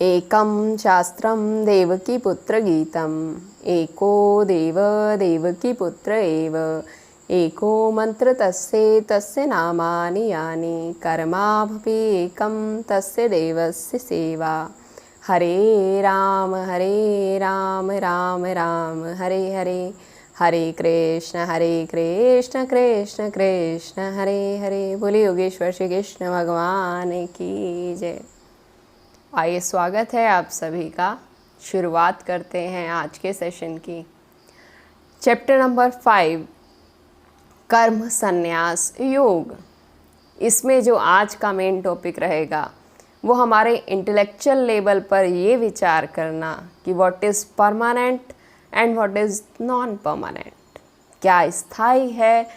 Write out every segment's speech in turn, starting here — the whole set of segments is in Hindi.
एकं शास्त्रं देवकीपुत्रगीतम् एको देव देवकीपुत्र एव एको मन्त्र तस्य नामानि यानि कर्माभि एकं तस्य देवस्य सेवा। हरे राम राम राम हरे हरे, हरे कृष्ण कृष्ण कृष्ण हरे हरे। बोले योगेश्वर श्री कृष्ण भगवान की जय। आइए, स्वागत है आप सभी का। शुरुआत करते हैं आज के सेशन की। चैप्टर नंबर 5, कर्म संन्यास योग। इसमें जो आज का मेन टॉपिक रहेगा वो हमारे इंटेलेक्चुअल लेवल पर ये विचार करना कि what is permanent and what is non permanent, क्या स्थायी है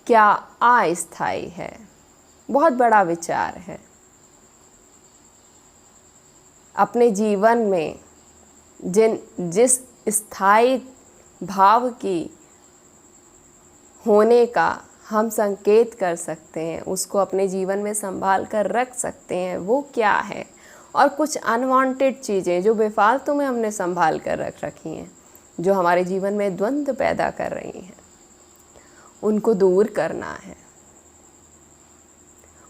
क्या अस्थायी है। बहुत बड़ा विचार है। अपने जीवन में जिस स्थायी भाव की होने का हम संकेत कर सकते हैं, उसको अपने जीवन में संभाल कर रख सकते हैं, वो क्या है। और कुछ अनवांटेड चीज़ें जो बेफालतू में हमने संभाल कर रख रखी हैं, जो हमारे जीवन में द्वंद्व पैदा कर रही हैं, उनको दूर करना है।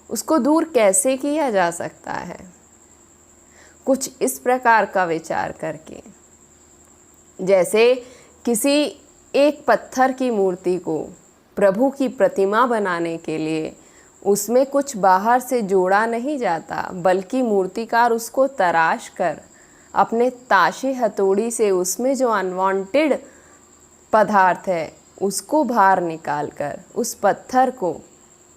उसको दूर कैसे किया जा सकता है? कुछ इस प्रकार का विचार करके, जैसे किसी एक पत्थर की मूर्ति को प्रभु की प्रतिमा बनाने के लिए उसमें कुछ बाहर से जोड़ा नहीं जाता, बल्कि मूर्तिकार उसको तराश कर अपने ताशे हथौड़ी से उसमें जो अनवांटेड पदार्थ है उसको बाहर निकाल कर उस पत्थर को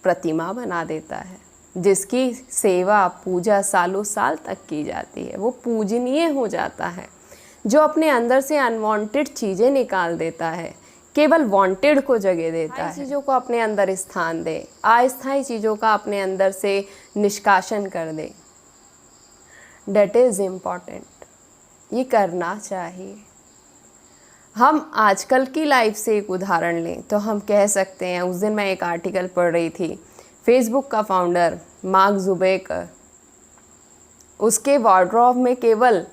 प्रतिमा बना देता है, जिसकी सेवा पूजा सालों साल तक की जाती है। वो पूजनीय हो जाता है। जो अपने अंदर से अनवांटेड चीज़ें निकाल देता है, केवल वांटेड को जगह देता है, चीज़ों को अपने अंदर स्थान दे, अस्थायी चीज़ों का अपने अंदर से निष्कासन कर दे। That is important. ये करना चाहिए। हम आजकल की लाइफ से एक उदाहरण लें तो हम कह सकते हैं, उस दिन मैं एक आर्टिकल पढ़ रही थी, फेसबुक का फाउंडर मार्क जुबरबर्ग, उसके वार्डरोब में केवल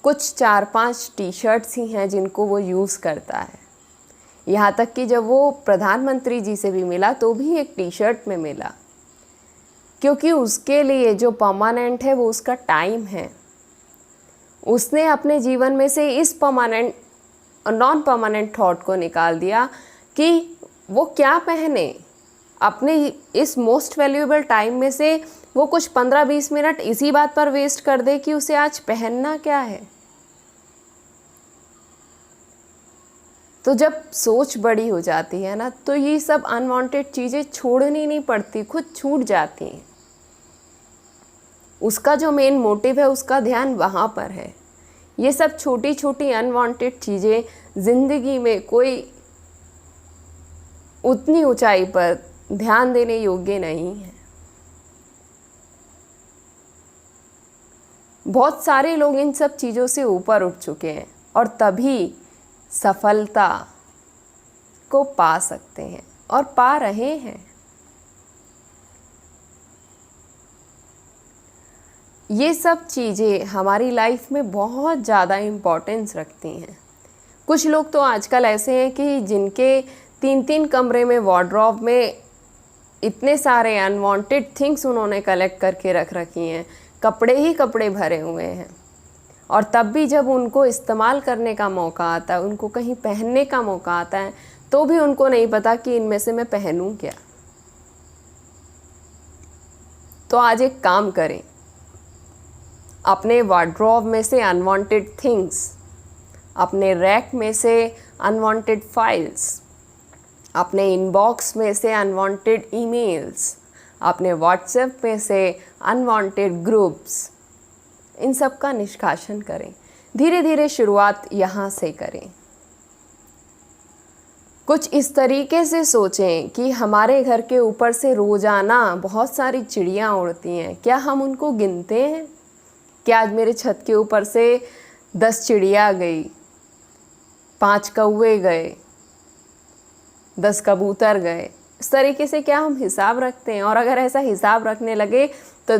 कुछ 4-5 टी शर्ट्स ही हैं जिनको वो यूज़ करता है। यहाँ तक कि जब वो प्रधानमंत्री जी से भी मिला तो भी एक टी शर्ट में मिला, क्योंकि उसके लिए जो परमानेंट है वो उसका टाइम है। उसने अपने जीवन में से इस परमानेंट और नॉन परमानेंट थॉट को निकाल दिया कि वो क्या पहने। अपने इस मोस्ट वैल्यूएबल टाइम में से वो कुछ 15-20 मिनट इसी बात पर वेस्ट कर दे कि उसे आज पहनना क्या है। तो जब सोच बड़ी हो जाती है ना, तो ये सब अनवांटेड चीज़ें छोड़नी नहीं पड़ती, खुद छूट जाती हैं। उसका जो मेन मोटिव है उसका ध्यान वहाँ पर है। ये सब छोटी छोटी अनवांटेड चीज़ें ज़िंदगी में कोई उतनी ऊंचाई पर ध्यान देने योग्य नहीं है। बहुत सारे लोग इन सब चीज़ों से ऊपर उठ चुके हैं और तभी सफलता को पा सकते हैं और पा रहे हैं। ये सब चीज़ें हमारी लाइफ में बहुत ज़्यादा इम्पोर्टेंस रखती हैं। कुछ लोग तो आजकल ऐसे हैं कि जिनके 3-3 कमरे में वार्डरोब में इतने सारे अनवांटेड थिंग्स उन्होंने कलेक्ट करके रख रखी हैं, कपड़े ही कपड़े भरे हुए हैं। और तब भी जब उनको इस्तेमाल करने का मौका आता है, उनको कहीं पहनने का मौका आता है, तो भी उनको नहीं पता कि इनमें से मैं पहनूं क्या। तो आज एक काम करें, अपने वार्डरोब में से अनवांटेड थिंग्स, अपने रैक में से अनवांटेड फाइल्स, अपने इनबॉक्स में से अनवांटेड ईमेल्स, अपने व्हाट्सएप में से अनवांटेड ग्रुप्स, इन सब का निष्कासन करें। धीरे धीरे शुरुआत यहाँ से करें। कुछ इस तरीके से सोचें कि हमारे घर के ऊपर से रोज़ाना बहुत सारी चिड़ियाँ उड़ती हैं, क्या हम उनको गिनते हैं? क्या आज मेरे छत के ऊपर से 10 चिड़िया गई, 5 कौवे गए, 10 कबूतर गए? इस तरीके से क्या हम हिसाब रखते हैं? और अगर ऐसा हिसाब रखने लगे तो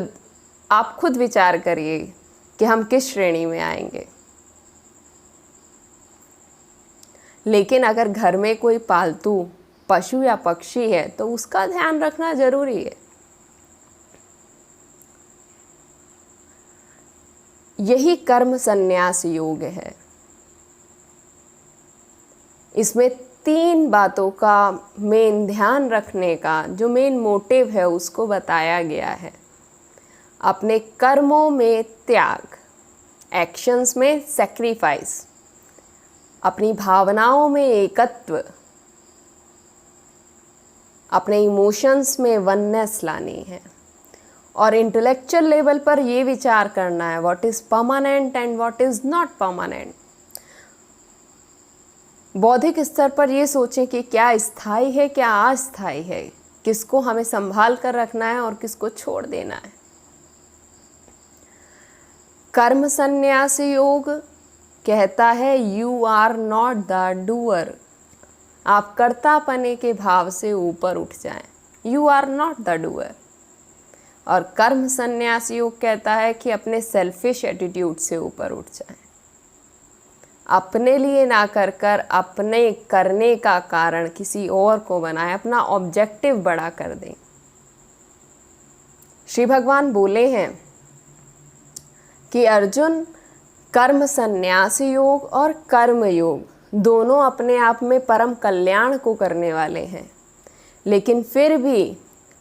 आप खुद विचार करिए कि हम किस श्रेणी में आएंगे। लेकिन अगर घर में कोई पालतू पशु या पक्षी है तो उसका ध्यान रखना जरूरी है। यही कर्म संन्यास योग है। इसमें 3 बातों का मेन ध्यान रखने का जो मेन मोटिव है उसको बताया गया है। अपने कर्मों में त्याग, एक्शंस में सैक्रिफाइस, अपनी भावनाओं में एकत्व, अपने इमोशंस में वननेस लानी है, और इंटेलेक्चुअल लेवल पर ये विचार करना है what is permanent and what is not permanent. बौद्धिक स्तर पर ये सोचें कि क्या स्थायी है, क्या अस्थायी है, किसको हमें संभाल कर रखना है और किसको छोड़ देना है। कर्म संन्यास योग कहता है you are not the doer. आप कर्तापने के भाव से ऊपर उठ जाएं, you are not the doer. और कर्म संन्यास योग कहता है कि अपने सेल्फिश एटीट्यूड से ऊपर उठ जाएं, अपने लिए ना कर अपने करने का कारण किसी और को बनाएं, अपना ऑब्जेक्टिव बड़ा कर दें। श्री भगवान बोले हैं कि अर्जुन, कर्म संन्यास योग और कर्म योग दोनों अपने आप में परम कल्याण को करने वाले हैं, लेकिन फिर भी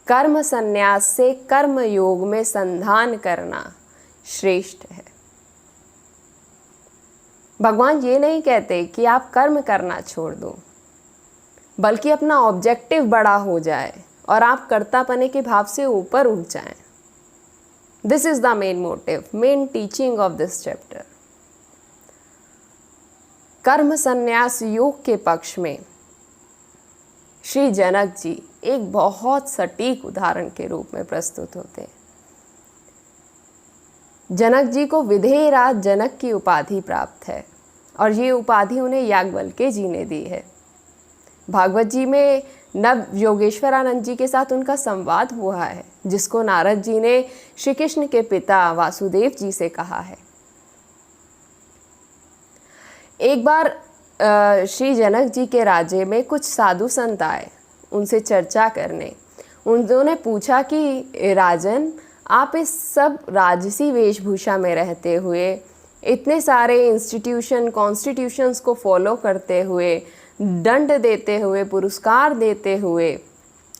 कर्म संन्यास से कर्म योग में संधान करना श्रेष्ठ है। भगवान ये नहीं कहते कि आप कर्म करना छोड़ दो, बल्कि अपना ऑब्जेक्टिव बड़ा हो जाए और आप कर्तापने के भाव से ऊपर उठ जाएं। This is the main motive, main teaching of this chapter. कर्म संन्यास योग के पक्ष में श्री जनक जी एक बहुत सटीक उदाहरण के रूप में प्रस्तुत होते हैं। जनक जी को विधेयराज जनक की उपाधि प्राप्त है और ये उपाधि उन्हें याज्ञवल्क्य जी ने दी है। भागवत जी में नव योगेश्वरानंद जी के साथ उनका संवाद हुआ है, जिसको नारद जी ने श्री कृष्ण के पिता वासुदेव जी से कहा है। एक बार श्री जनक जी के राज्य में कुछ साधु संत आए उनसे चर्चा करने। उन्होंने पूछा कि राजन, आप इस सब राजसी वेशभूषा में रहते हुए, इतने सारे इंस्टीट्यूशन कॉन्स्टिट्यूशंस को फॉलो करते हुए, दंड देते हुए, पुरस्कार देते हुए,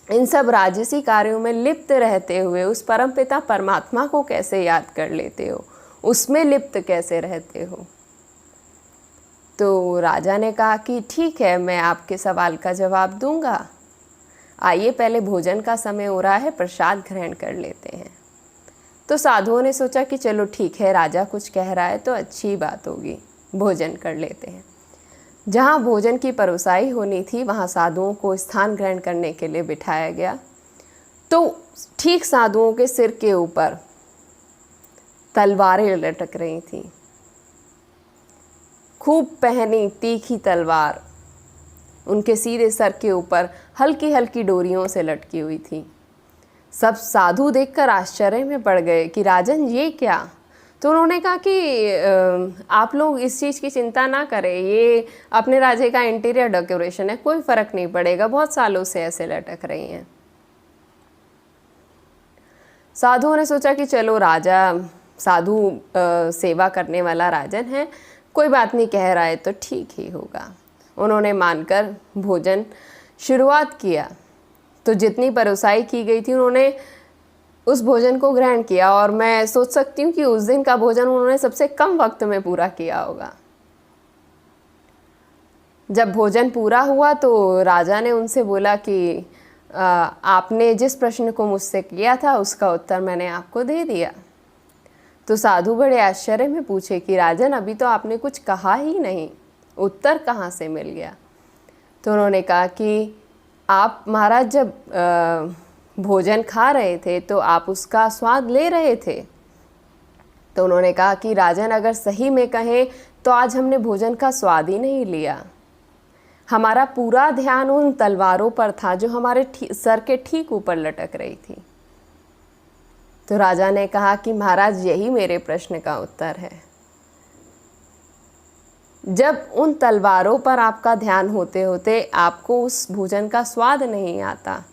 इन सब राजसी कार्यों में लिप्त रहते हुए उस परमपिता परमात्मा को कैसे याद कर लेते हो, उसमें लिप्त कैसे रहते हो? तो राजा ने कहा कि ठीक है, मैं आपके सवाल का जवाब दूंगा। आइए, पहले भोजन का समय हो रहा है, प्रसाद ग्रहण कर लेते हैं। तो साधुओं ने सोचा कि चलो ठीक है, राजा कुछ कह रहा है तो अच्छी बात होगी, भोजन कर लेते हैं। जहाँ भोजन की परोसाई होनी थी वहाँ साधुओं को स्थान ग्रहण करने के लिए बिठाया गया। तो ठीक साधुओं के सिर के ऊपर तलवारें लटक रही थीं, खूब पहनी तीखी तलवार उनके सीधे सर के ऊपर हल्की हल्की डोरियों से लटकी हुई थी। सब साधु देखकर आश्चर्य में पड़ गए कि राजन ये क्या? तो उन्होंने कहा कि आप लोग इस चीज़ की चिंता ना करें, ये अपने राज्य का इंटीरियर डेकोरेशन है, कोई फ़र्क नहीं पड़ेगा, बहुत सालों से ऐसे लटक रही हैं। साधुओं ने सोचा कि चलो, राजा साधु सेवा करने वाला राजन है, कोई बात नहीं, कह रहा है तो ठीक ही होगा। उन्होंने मानकर भोजन शुरुआत किया। तो जितनी परोसाई की गई थी उन्होंने उस भोजन को ग्रहण किया, और मैं सोच सकती हूँ कि उस दिन का भोजन उन्होंने सबसे कम वक्त में पूरा किया होगा। जब भोजन पूरा हुआ तो राजा ने उनसे बोला कि आपने जिस प्रश्न को मुझसे किया था उसका उत्तर मैंने आपको दे दिया। तो साधु बड़े आश्चर्य में पूछे कि राजन, अभी तो आपने कुछ कहा ही नहीं, उत्तर कहाँ से मिल गया? तो उन्होंने कहा कि आप महाराज जब भोजन खा रहे थे तो आप उसका स्वाद ले रहे थे। तो उन्होंने कहा कि राजन, अगर सही में कहें तो आज हमने भोजन का स्वाद ही नहीं लिया, हमारा पूरा ध्यान उन तलवारों पर था जो हमारे सर के ठीक ऊपर लटक रही थी। तो राजा ने कहा कि महाराज, यही मेरे प्रश्न का उत्तर है। जब उन तलवारों पर आपका ध्यान होते होते आपको उस भोजन का स्वाद नहीं आता,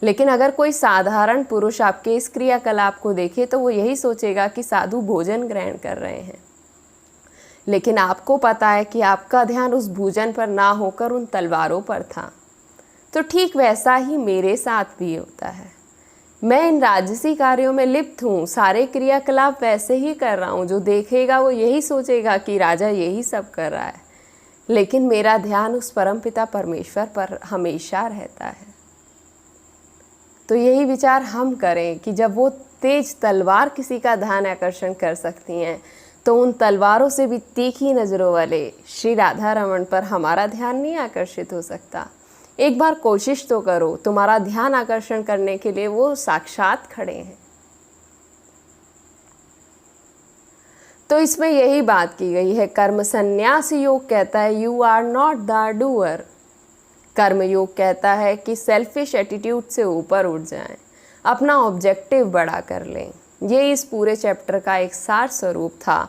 लेकिन अगर कोई साधारण पुरुष आपके इस क्रियाकलाप को देखे तो वो यही सोचेगा कि साधु भोजन ग्रहण कर रहे हैं, लेकिन आपको पता है कि आपका ध्यान उस भोजन पर ना होकर उन तलवारों पर था। तो ठीक वैसा ही मेरे साथ भी होता है। मैं इन राजसी कार्यों में लिप्त हूँ, सारे क्रियाकलाप वैसे ही कर रहा हूँ, जो देखेगा वो यही सोचेगा कि राजा यही सब कर रहा है, लेकिन मेरा ध्यान उस परमपिता परमेश्वर पर हमेशा रहता है। तो यही विचार हम करें कि जब वो तेज तलवार किसी का ध्यान आकर्षण कर सकती हैं, तो उन तलवारों से भी तीखी नज़रों वाले श्री राधा रमण पर हमारा ध्यान नहीं आकर्षित हो सकता। एक बार कोशिश तो करो, तुम्हारा ध्यान आकर्षण करने के लिए वो साक्षात खड़े हैं। तो इसमें यही बात की गई है। कर्म संन्यास योग कहता है you are not the doer. कर्म योग कहता है कि सेल्फिश एटीट्यूड से ऊपर उठ जाएं, अपना ऑब्जेक्टिव बड़ा कर लें। ये इस पूरे चैप्टर का एक सार स्वरूप था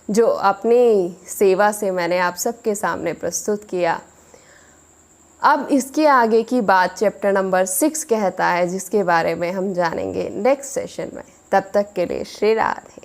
जो अपनी सेवा से मैंने आप सबके सामने प्रस्तुत किया। अब इसके आगे की बात चैप्टर नंबर 6 कहता है, जिसके बारे में हम जानेंगे नेक्स्ट सेशन में। तब तक के लिए श्री राधे।